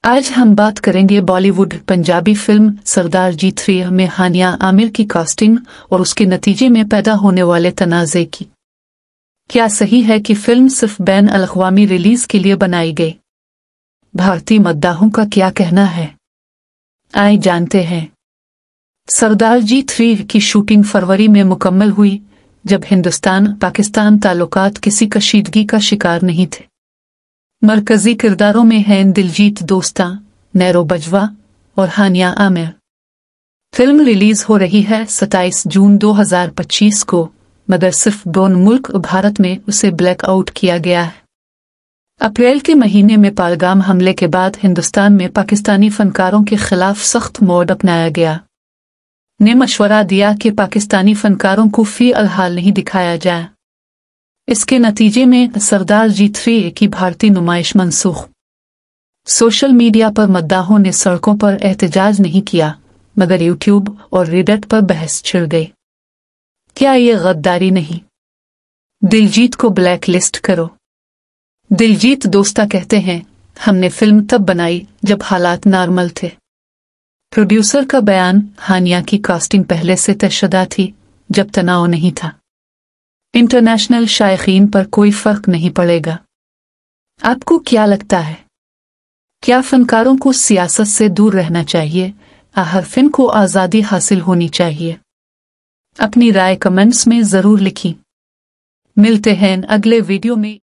आज हम बात करेंगे बॉलीवुड पंजाबी फिल्म सरदार जी 3 में हानिया आमिर की कास्टिंग और उसके नतीजे में पैदा होने वाले तनाज़े की। क्या सही है कि फिल्म सिर्फ बैन अल-अक़वामी रिलीज के लिए बनाई गई? भारतीय मद्दाहों का क्या कहना है, आइए जानते हैं। सरदार जी 3 की शूटिंग फरवरी में मुकम्मल हुई, जब हिंदुस्तान पाकिस्तान ताल्लुकात किसी कशीदगी का शिकार नहीं थे। मरकजी किरदारों में हैं दिलजीत दोसांझ, नैरो बजवा और हानिया आमिर। फिल्म रिलीज हो रही है 27 जून 2025 को, मगर सिर्फ दोन मुल्क भारत में उसे ब्लैकआउट किया गया है। अप्रैल के महीने में पहलगाम हमले के बाद हिंदुस्तान में पाकिस्तानी फनकारों के खिलाफ सख्त मोड अपनाया गया, ने मशवरा दिया कि पाकिस्तानी फनकारों को फी अलहाल नहीं दिखाया जाए। इसके नतीजे में सरदार जी 3 की भारतीय नुमाइश मनसूख। सोशल मीडिया पर मद्दाहों ने सड़कों पर एहतजाज नहीं किया, मगर यूट्यूब और रेडिट पर बहस छिड़ गई। क्या ये गद्दारी नहीं? दिलजीत को ब्लैक लिस्ट करो। दिलजीत दोसांझ कहते हैं, हमने फिल्म तब बनाई जब हालात नॉर्मल थे। प्रोड्यूसर का बयान, हानिया की कास्टिंग पहले से तयशुदा थी जब तनाव नहीं था। इंटरनेशनल शायकीन पर कोई फर्क नहीं पड़ेगा। आपको क्या लगता है? क्या फनकारों को सियासत से दूर रहना चाहिए या हर फिल्म को आज़ादी हासिल होनी चाहिए? अपनी राय कमेंट्स में ज़रूर लिखी। मिलते हैं अगले वीडियो में।